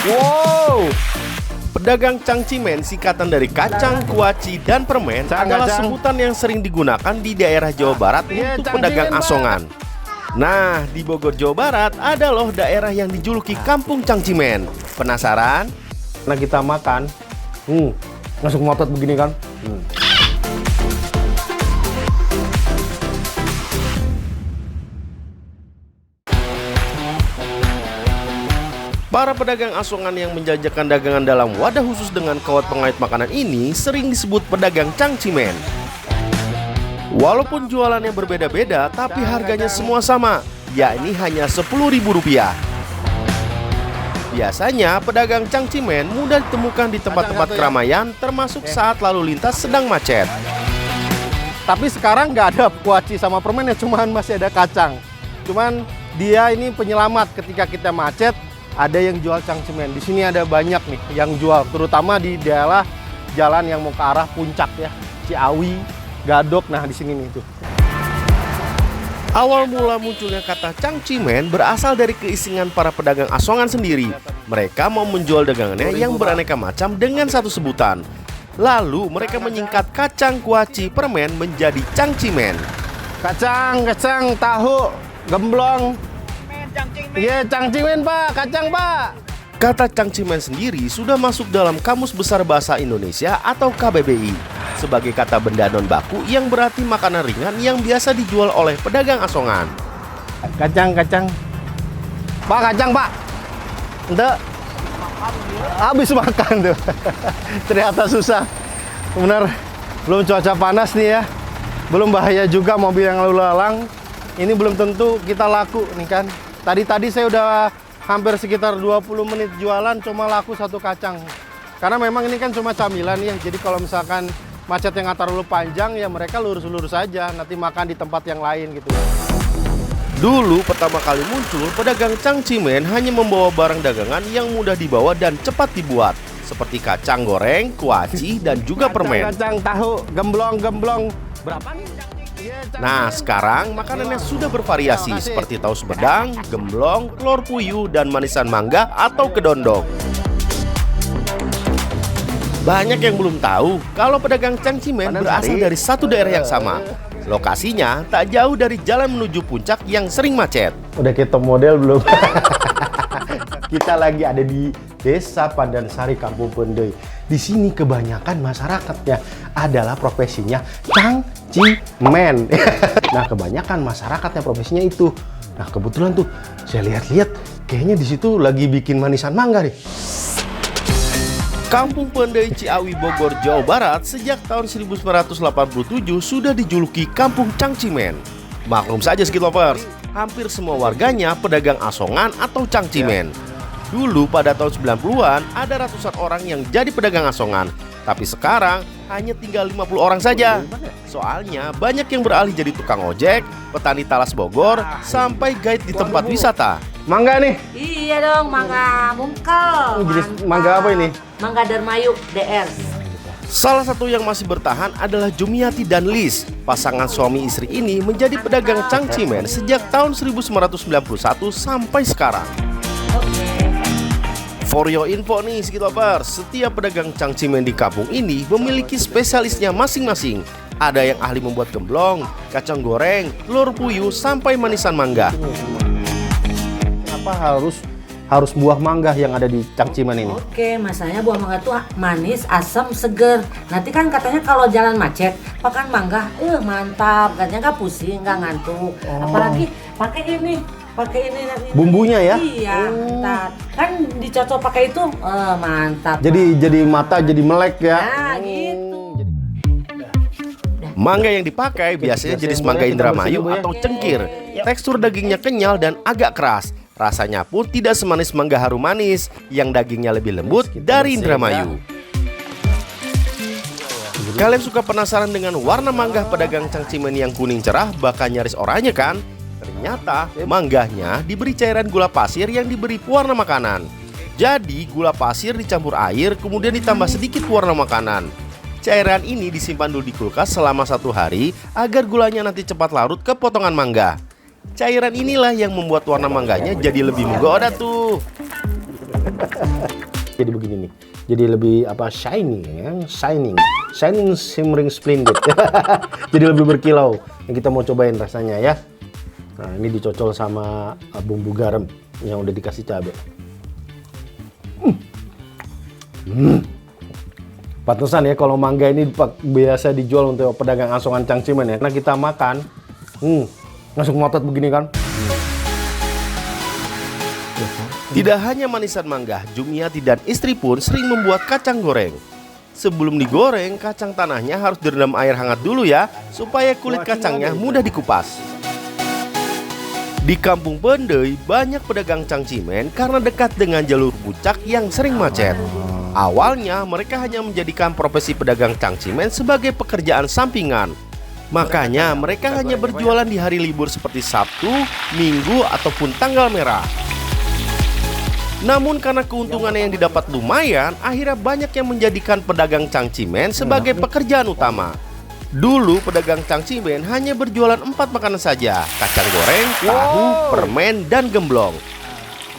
Wow. Pedagang cangcimen, singkatan dari kacang, kuaci, dan permen, adalah sebutan yang sering digunakan di daerah Jawa Barat untuk pedagang asongan. Nah, di Bogor, Jawa Barat, ada loh daerah yang dijuluki Kampung Cangcimen. Penasaran? Nah, kita makan, langsung ngotot begini kan. Para pedagang asongan yang menjajakan dagangan dalam wadah khusus dengan kawat pengait makanan ini sering disebut pedagang cangcimen. Walaupun jualannya berbeda-beda, tapi harganya semua sama, yakni hanya Rp10.000. Biasanya pedagang cangcimen mudah ditemukan di tempat-tempat keramaian, termasuk saat lalu lintas sedang macet. Tapi sekarang nggak ada kuaci sama permen ya, cuman masih ada kacang. Cuman dia ini penyelamat ketika kita macet. Ada yang jual cangcimen. Di sini ada banyak nih yang jual, terutama di daerah jalan yang mau ke arah puncak ya, Ciawi, Gadok. Nah, di sini nih tuh. Awal mula munculnya kata cangcimen berasal dari keisengan para pedagang asongan sendiri. Mereka mau menjual dagangannya yang beraneka macam dengan satu sebutan. Lalu mereka menyingkat kacang, kuaci, permen menjadi cangcimen. Kacang, tahu, gemblong. Iya, cangcimen Pak, kacang Pak. Kata cangcimen sendiri sudah masuk dalam Kamus Besar Bahasa Indonesia atau KBBI sebagai kata benda non baku yang berarti makanan ringan yang biasa dijual oleh pedagang asongan. Kacang. Pak, kacang Pak. Ente habis makan tuh. Ternyata susah. Benar, belum cuaca panas nih ya. Belum bahaya juga mobil yang lalu lalang. Ini belum tentu kita laku nih kan. Tadi saya udah hampir sekitar 20 menit jualan, cuma laku satu kacang. Karena memang ini kan cuma camilan ya, jadi kalau misalkan macet yang nggak terlalu panjang, ya mereka lurus-lurus aja, nanti makan di tempat yang lain gitu. Dulu pertama kali muncul, pedagang cangcimen hanya membawa barang dagangan yang mudah dibawa dan cepat dibuat, seperti kacang goreng, kuaci, dan juga permen. Kacang, tahu, gemblong. Berapa nih? Nah, sekarang makanannya sudah bervariasi seperti tahu sumedang, gemblong, telur puyuh, dan manisan mangga atau kedondong. Banyak yang belum tahu kalau pedagang cangcimen berasal dari satu daerah yang sama. Lokasinya tak jauh dari jalan menuju puncak yang sering macet. Udah kita model belum? Kita lagi ada di Desa Pandansari, Kampung Pendei. Di sini kebanyakan masyarakatnya adalah profesinya cangcimen. Nah, kebanyakan masyarakatnya profesinya itu. Nah, kebetulan tuh saya lihat-lihat kayaknya di situ lagi bikin manisan mangga nih. Kampung Pendei Ciawi, Bogor, Jawa Barat sejak tahun 1987 sudah dijuluki Kampung Cangcimen. Maklum saja Skit Lovers, hampir semua warganya pedagang asongan atau cangcimen. Dulu pada tahun 90-an ada ratusan orang yang jadi pedagang asongan, tapi sekarang hanya tinggal 50 orang saja. Soalnya banyak yang beralih jadi tukang ojek, petani talas Bogor, sampai guide di tempat wisata. Mangga nih? Iya dong, mangga mungkel. Mangga apa ini? Mangga Darmayu DR. Salah satu yang masih bertahan adalah Jumiati dan Lis. Pasangan suami istri ini menjadi pedagang cangcimen sejak tahun 1991 sampai sekarang. For your info nih Skit Lovers, setiap pedagang cangcimen di kampung ini memiliki spesialisnya masing-masing. Ada yang ahli membuat gemblong, kacang goreng, telur puyuh, sampai manisan mangga. Kenapa harus buah mangga yang ada di cangcimen ini? Oke, masalahnya buah mangga tuh manis, asam, seger. Nanti kan katanya kalau jalan macet, makan mangga, mantap. Katanya nggak pusing, nggak ngantuk. Apalagi pakai ini nanti. Bumbunya ya? Iya, ntar. Kan dicocok pakai itu, mantap. Jadi mata jadi melek ya? Nah, gitu. Mangga yang dipakai biasanya jenis mangga Indramayu atau cengkir. Tekstur dagingnya kenyal dan agak keras. Rasanya pun tidak semanis mangga harum manis yang dagingnya lebih lembut dari Indramayu. Kalian suka penasaran dengan warna mangga pedagang cangcimen yang kuning cerah bahkan nyaris oranye kan? Ternyata mangganya diberi cairan gula pasir yang diberi pewarna makanan. Jadi gula pasir dicampur air kemudian ditambah sedikit pewarna makanan. Cairan ini disimpan dulu di kulkas selama 1 hari agar gulanya nanti cepat larut ke potongan mangga. Cairan inilah yang membuat warna mangganya jadi lebih menggoda tuh. jadi begini nih. Jadi lebih apa, shiny ya, shining shimmering splendid. Jadi lebih berkilau. Yang kita mau cobain rasanya ya. Nah, ini dicocol sama bumbu garam yang udah dikasih cabai. Pantesan ya kalau mangga ini biasa dijual untuk pedagang asongan Cangcimen ya. Karena kita makan, langsung ngotot begini kan. Tidak hanya manisan mangga, Jumiati dan istri pun sering membuat kacang goreng. Sebelum digoreng, kacang tanahnya harus direndam air hangat dulu ya, supaya kulit kacangnya mudah dikupas. Di Kampung Pendey, banyak pedagang Cangcimen karena dekat dengan jalur puncak yang sering macet. Awalnya, mereka hanya menjadikan profesi pedagang Cangcimen sebagai pekerjaan sampingan. Makanya, mereka hanya berjualan di hari libur seperti Sabtu, Minggu, ataupun tanggal merah. Namun karena keuntungannya yang didapat lumayan, akhirnya banyak yang menjadikan pedagang Cangcimen sebagai pekerjaan utama. Dulu pedagang Cangcimen hanya berjualan 4 makanan saja, kacang goreng, tahu, permen, dan gemblong.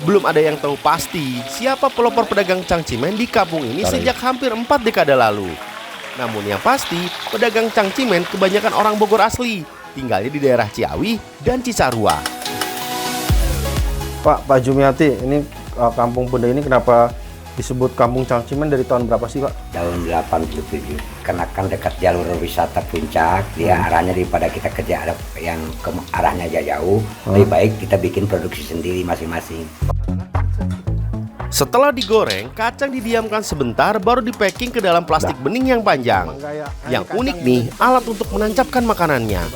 Belum ada yang tahu pasti siapa pelopor pedagang Cangcimen di kampung ini sejak hampir 4 dekade lalu. Namun yang pasti, pedagang Cangcimen kebanyakan orang Bogor asli, tinggalnya di daerah Ciawi dan Cisarua. Pak Jumiati, ini Kampung Pendey ini kenapa disebut Kampung Cangcimen dari tahun berapa sih, Pak? Tahun 87. Karena kan dekat jalur wisata puncak, dia arahnya daripada kita kerja yang ke arahnya jauh, lebih baik kita bikin produksi sendiri masing-masing. Setelah digoreng, kacang didiamkan sebentar baru di-packing ke dalam plastik bening yang panjang. Yang unik nih, alat untuk menancapkan makanannya.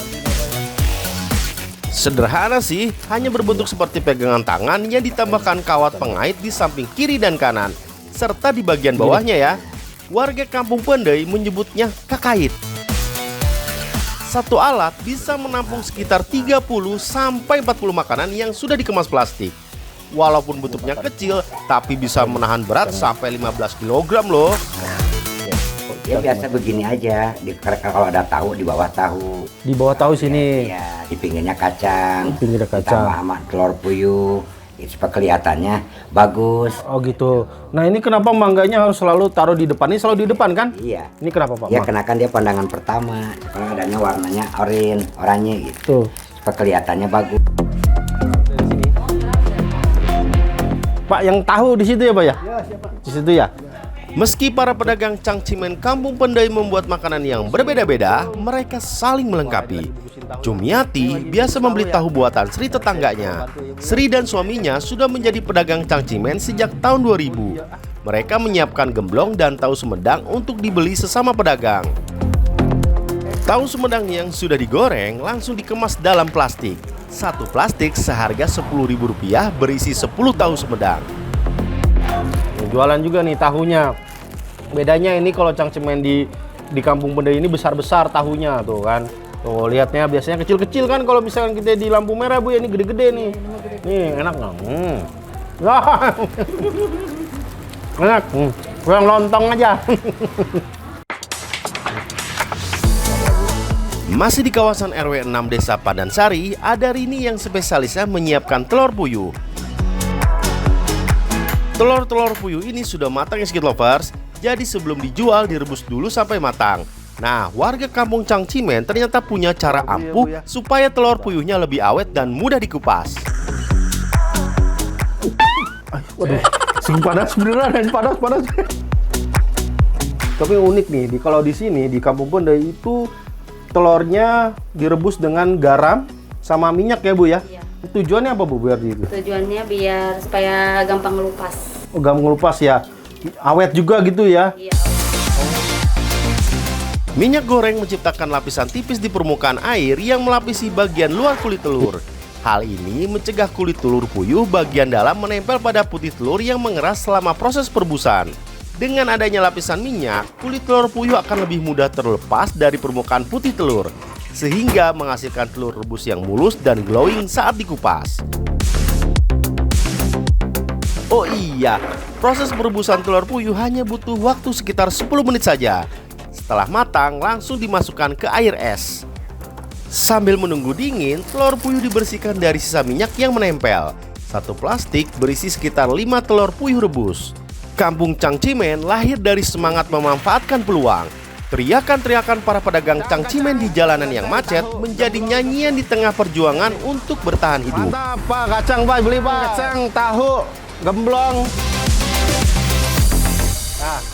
Sederhana sih, hanya berbentuk seperti pegangan tangan yang ditambahkan kawat pengait di samping kiri dan kanan, serta di bagian bawahnya ya. Warga Kampung Pendey menyebutnya kakait. Satu alat bisa menampung sekitar 30 sampai 40 makanan yang sudah dikemas plastik. Walaupun bentuknya kecil, tapi bisa menahan berat sampai 15 kg loh. Ya biasa begini aja, kalau ada tahu di bawah tahu. Di bawah tahu sini. Ya, di pinggirnya kacang. Pinggirnya kacang. Ditambah sama telur puyuh, supaya kelihatannya bagus. Oh gitu. Nah ini kenapa mangganya harus selalu taruh di depan? Ini selalu di depan kan? Iya. Ini kenapa Pak? Ya kenakan dia pandangan pertama. Kalau adanya warnanya oranye gitu. Tuh. Supaya kelihatannya bagus. Dari sini. Pak yang tahu di situ ya Pak ya? Iya siapa? Di situ ya. Meski para pedagang Cangcimen Kampung Pendey membuat makanan yang berbeda-beda, mereka saling melengkapi. Jumiati biasa membeli tahu buatan Sri tetangganya. Sri dan suaminya sudah menjadi pedagang Cangcimen sejak tahun 2000. Mereka menyiapkan gemblong dan tahu Sumedang untuk dibeli sesama pedagang. Tahu Sumedang yang sudah digoreng langsung dikemas dalam plastik. Satu plastik seharga Rp10.000 berisi 10 tahu Sumedang. Jualan juga nih tahunya. Bedanya ini kalau Cangcimen di Kampung Pendey ini besar-besar tahunya tuh kan. Tuh lihatnya biasanya kecil-kecil kan kalau misalkan kita di lampu merah Bu ya, ini gede-gede nih. Nih enak nggak? Enak. Kurang lontong aja. Masih di kawasan RW 6 Desa Padansari, ada Rini yang spesialisnya menyiapkan telur puyuh. Telur-telur puyuh ini sudah matang ya Skit Lovers, jadi sebelum dijual direbus dulu sampai matang. Nah, warga Kampung Cangcimen ternyata punya cara ampuh supaya telur puyuhnya lebih awet dan mudah dikupas. Waduh, sing panas beneran, panas. Tapi unik nih, kalau di sini di Kampung Pendey itu telurnya direbus dengan garam sama minyak ya Bu ya? Iya. Tujuannya apa Bu biar gitu? Tujuannya biar supaya gampang ngelupas. Oh, gampang ngelupas ya. Awet juga gitu ya. Iya. Minyak goreng menciptakan lapisan tipis di permukaan air yang melapisi bagian luar kulit telur. Hal ini mencegah kulit telur puyuh bagian dalam menempel pada putih telur yang mengeras selama proses perebusan. Dengan adanya lapisan minyak, kulit telur puyuh akan lebih mudah terlepas dari permukaan putih telur, sehingga menghasilkan telur rebus yang mulus dan glowing saat dikupas. Oh iya, proses perebusan telur puyuh hanya butuh waktu sekitar 10 menit saja. Setelah matang, langsung dimasukkan ke air es. Sambil menunggu dingin, telur puyuh dibersihkan dari sisa minyak yang menempel. Satu plastik berisi sekitar 5 telur puyuh rebus. Kampung Cangcimen lahir dari semangat memanfaatkan peluang. Teriakan-teriakan para pedagang cangcimen di jalanan yang macet menjadi nyanyian di tengah perjuangan untuk bertahan hidup. Mantap Pak, kacang Pak, beli Pak. Kacang, tahu, gemblong. Nah,